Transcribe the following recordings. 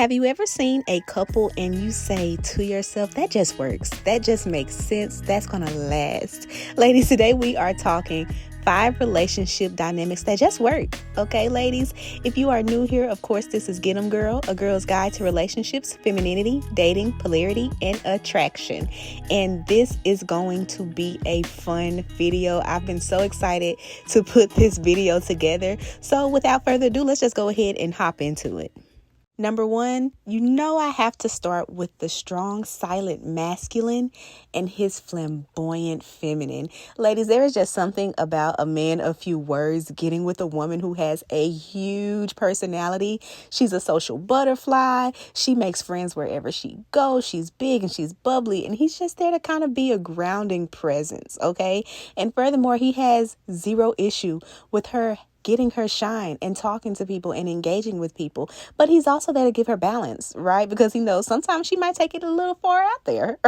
Have you ever seen a couple and you say to yourself, that just works, that just makes sense, that's gonna last? Ladies, today we are talking 5 relationship dynamics that just work. Okay, ladies, if you are new here, of course, this is Get 'em Girl, a girl's guide to relationships, femininity, dating, polarity, and attraction. And this is going to be a fun video. I've been so excited to put this video together. So without further ado, let's just go ahead and hop into it. Number 1, I have to start with the strong, silent masculine and his flamboyant feminine. Ladies, there is just something about a man of few words getting with a woman who has a huge personality. She's a social butterfly. She makes friends wherever she goes. She's big and she's bubbly, and he's just there to kind of be a grounding presence, okay? And furthermore, he has zero issue with her getting her shine and talking to people and engaging with people. But he's also there to give her balance, right? Because he knows sometimes she might take it a little far out there,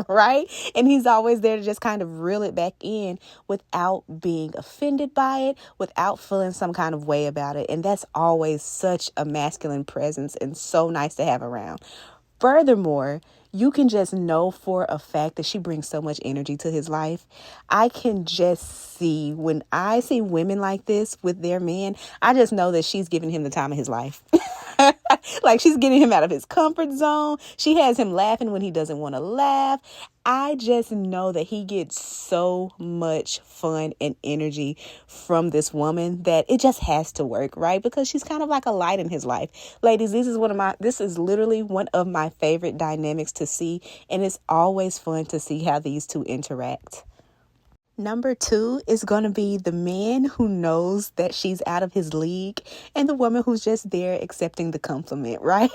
right? And he's always there to just kind of reel it back in without being offended by it, without feeling some kind of way about it. And that's always such a masculine presence and so nice to have around. Furthermore, you can just know for a fact that she brings so much energy to his life. I can just see, when I see women like this with their men, I just know that she's giving him the time of his life. Like, she's getting him out of his comfort zone. She has him laughing when he doesn't want to laugh. I just know that he gets so much fun and energy from this woman that it just has to work, right? Because she's kind of like a light in his life. Ladies, this is literally one of my favorite dynamics to see, and it's always fun to see how these two interact. Number 2 is going to be the man who knows that she's out of his league and the woman who's just there accepting the compliment, right?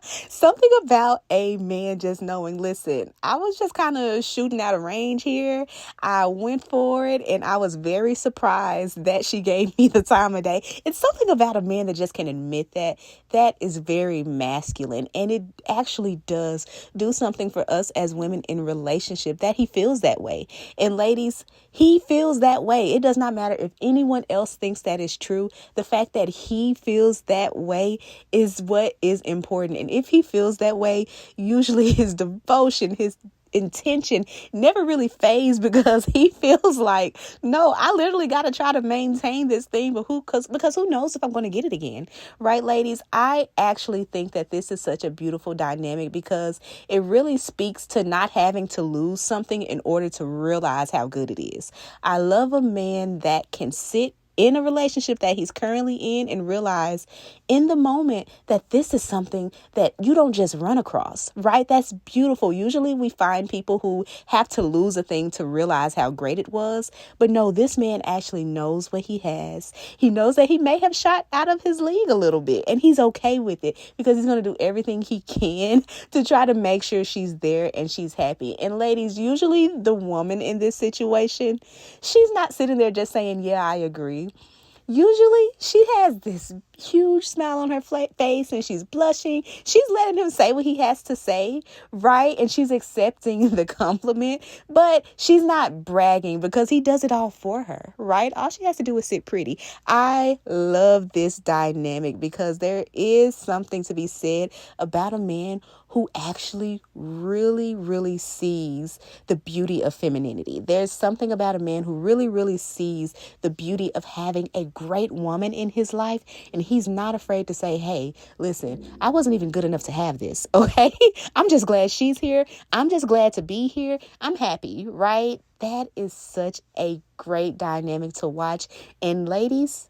Something about a man just knowing, listen, I was just kind of shooting out of range here. I went for it and I was very surprised that she gave me the time of day. It's something about a man that just can admit that. That is very masculine, and it actually does do something for us as women in relationship that he feels that way. And ladies, he feels that way. It does not matter if anyone else thinks that is true. The fact that he feels that way is what is important. And if he feels that way, usually his devotion, his intention never really fades, because he feels like, no, I literally got to try to maintain this thing, but because who knows if I'm going to get it again, right, ladies? I actually think that this is such a beautiful dynamic because it really speaks to not having to lose something in order to realize how good it is. I love a man that can sit in a relationship that he's currently in and realize in the moment that this is something that you don't just run across, right? That's beautiful. Usually we find people who have to lose a thing to realize how great it was. But no, this man actually knows what he has. He knows that he may have shot out of his league a little bit, and he's okay with it because he's going to do everything he can to try to make sure she's there and she's happy. And ladies, usually the woman in this situation, she's not sitting there just saying, yeah, I agree. Usually she has this huge smile on her face and she's blushing. She's letting him say what he has to say, right? And she's accepting the compliment, but she's not bragging because he does it all for her, right? All she has to do is sit pretty. I love this dynamic because there is something to be said about a man who actually really, really sees the beauty of femininity. There's something about a man who really, really sees the beauty of having a great woman in his life. And he's not afraid to say, hey, listen, I wasn't even good enough to have this. Okay. I'm just glad she's here. I'm just glad to be here. I'm happy, right? That is such a great dynamic to watch. And ladies,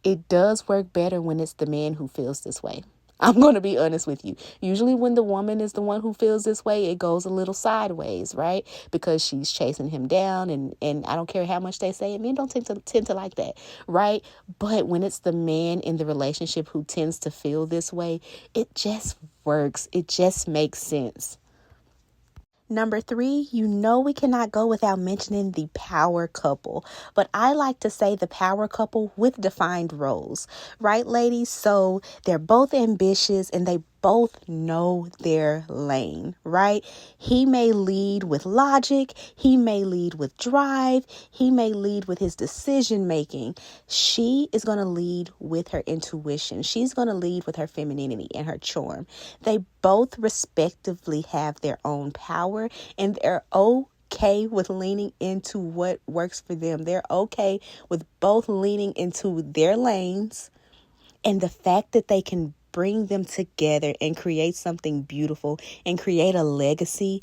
it does work better when it's the man who feels this way. I'm going to be honest with you. Usually when the woman is the one who feels this way, it goes a little sideways, right? Because she's chasing him down, and I don't care how much they say it. Men don't tend to like that, right? But when it's the man in the relationship who tends to feel this way, it just works. It just makes sense. Number 3, we cannot go without mentioning the power couple. But I like to say the power couple with defined roles, right, ladies? So they're both ambitious and they both know their lane, right? He may lead with logic. He may lead with drive. He may lead with his decision making. She is going to lead with her intuition. She's going to lead with her femininity and her charm. They both respectively have their own power, and they're okay with leaning into what works for them. They're okay with both leaning into their lanes, and the fact that they can bring them together and create something beautiful and create a legacy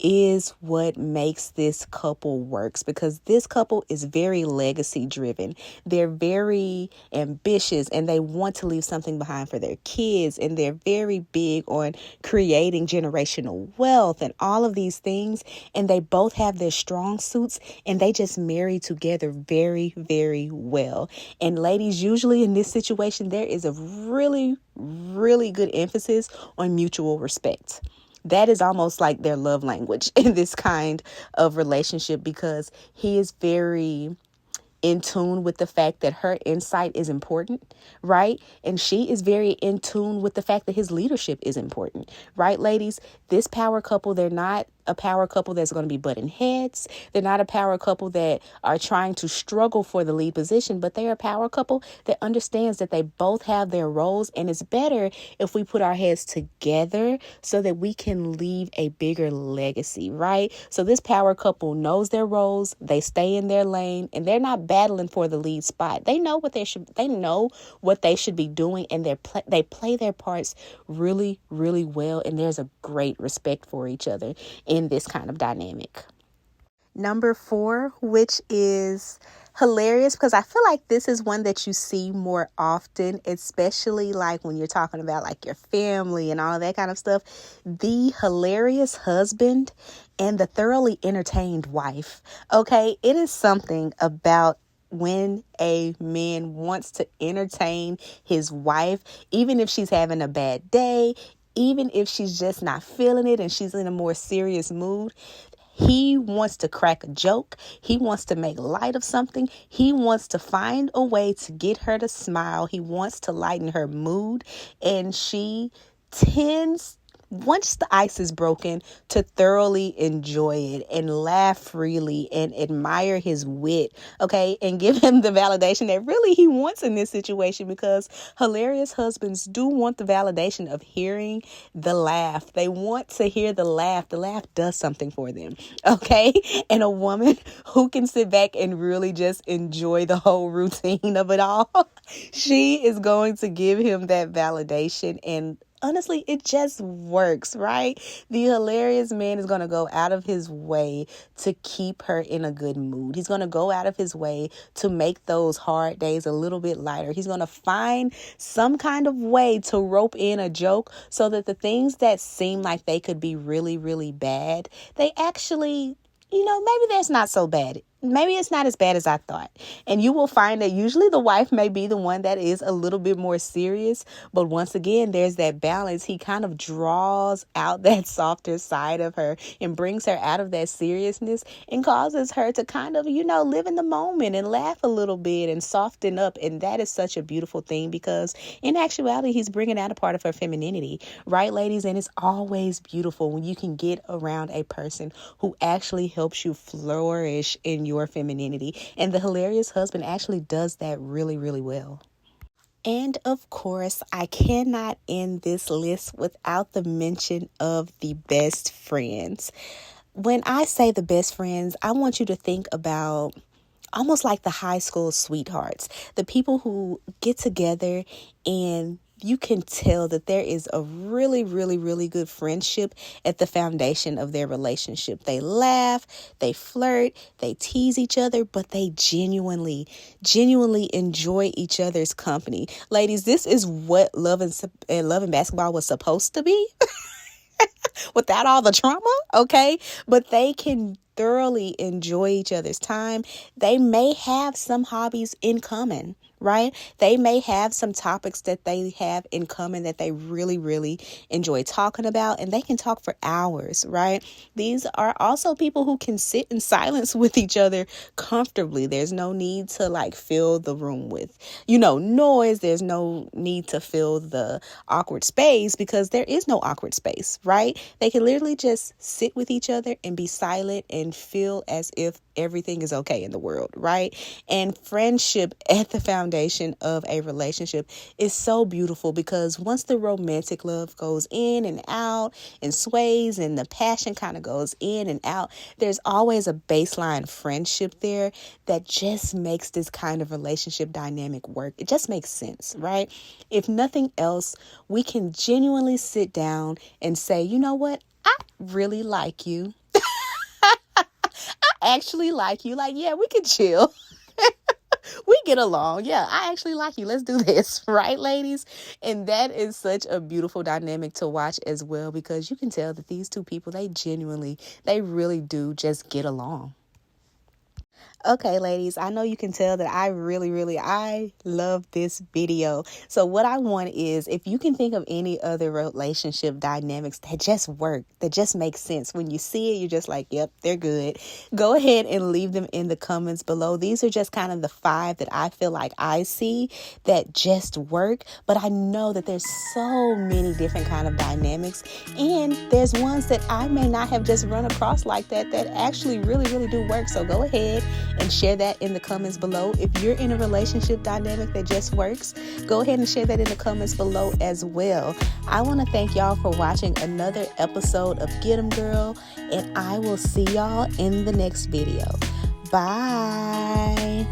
is what makes this couple works, because this couple is very legacy driven. They're very ambitious and they want to leave something behind for their kids, and they're very big on creating generational wealth and all of these things, and they both have their strong suits, and they just marry together very, very well. And ladies, usually in this situation, there is a really, really good emphasis on mutual respect. That is almost like their love language in this kind of relationship, because he is very in tune with the fact that her insight is important, right? And she is very in tune with the fact that his leadership is important, right, ladies? This power couple, they're not a power couple that's going to be butting heads. They're not a power couple that are trying to struggle for the lead position, but they're a power couple that understands that they both have their roles, and it's better if we put our heads together so that we can leave a bigger legacy, right? So this power couple knows their roles, they stay in their lane, and they're not battling for the lead spot. They know what they should be doing, and they play their parts really, really well, and there's a great respect for each other in this kind of dynamic. Number 4, which is hilarious, because I feel like this is one that you see more often, especially like when you're talking about like your family and all that kind of stuff. The hilarious husband and the thoroughly entertained wife. Okay, it is something about when a man wants to entertain his wife, even if she's having a bad day, even if she's just not feeling it and she's in a more serious mood. He wants to crack a joke. He wants to make light of something. He wants to find a way to get her to smile. He wants to lighten her mood. And she tends, once the ice is broken, to thoroughly enjoy it and laugh freely and admire his wit, okay, and give him the validation that really he wants in this situation, because hilarious husbands do want the validation of hearing the laugh. They want to hear the laugh. The laugh does something for them, okay? And a woman who can sit back and really just enjoy the whole routine of it all, she is going to give him that validation, and honestly, it just works, right? The hilarious man is going to go out of his way to keep her in a good mood. He's going to go out of his way to make those hard days a little bit lighter. He's going to find some kind of way to rope in a joke so that the things that seem like they could be really, really bad, they actually, maybe that's not so bad. Maybe it's not as bad as I thought. And you will find that usually the wife may be the one that is a little bit more serious. But once again, there's that balance. He kind of draws out that softer side of her and brings her out of that seriousness and causes her to kind of, live in the moment and laugh a little bit and soften up. And that is such a beautiful thing, because in actuality, he's bringing out a part of her femininity, right, ladies? And it's always beautiful when you can get around a person who actually helps you flourish in your femininity. And the hilarious husband actually does that really, really well. And of course, I cannot end this list without the mention of the best friends. When I say the best friends, I want you to think about almost like the high school sweethearts, the people who get together and you can tell that there is a really, really, really good friendship at the foundation of their relationship. They laugh, they flirt, they tease each other, but they genuinely enjoy each other's company. Ladies, this is what love and basketball was supposed to be without all the trauma, okay? But they can thoroughly enjoy each other's time. They may have some hobbies in common, right? They may have some topics that they have in common that they really, really enjoy talking about, and they can talk for hours, right? These are also people who can sit in silence with each other comfortably. There's no need to like fill the room with, noise. There's no need to fill the awkward space because there is no awkward space, right? They can literally just sit with each other and be silent and feel as if everything is okay in the world, right? And friendship at the foundation of a relationship is so beautiful because once the romantic love goes in and out and sways and the passion kind of goes in and out, there's always a baseline friendship there that just makes this kind of relationship dynamic work. It just makes sense, right? If nothing else, we can genuinely sit down and say, you know what? I really like you. Actually like you. Like, yeah, we can chill. We get along. Yeah, I actually like you. Let's do this. Right, ladies? And that is such a beautiful dynamic to watch as well, because you can tell that these two people, they really do just get along. Okay, ladies, I know you can tell that I love this video. So what I want is, if you can think of any other relationship dynamics that just work, that just make sense. When you see it, you're just like, yep, they're good. Go ahead and leave them in the comments below. These are just kind of the 5 that I feel like I see that just work. But I know that there's so many different kind of dynamics. And there's ones that I may not have just run across like that actually really, really do work. So go ahead and share that in the comments below. If you're in a relationship dynamic that just works, go ahead and share that in the comments below as well. I want to thank y'all for watching another episode of Get 'em Girl, and I will see y'all in the next video. Bye.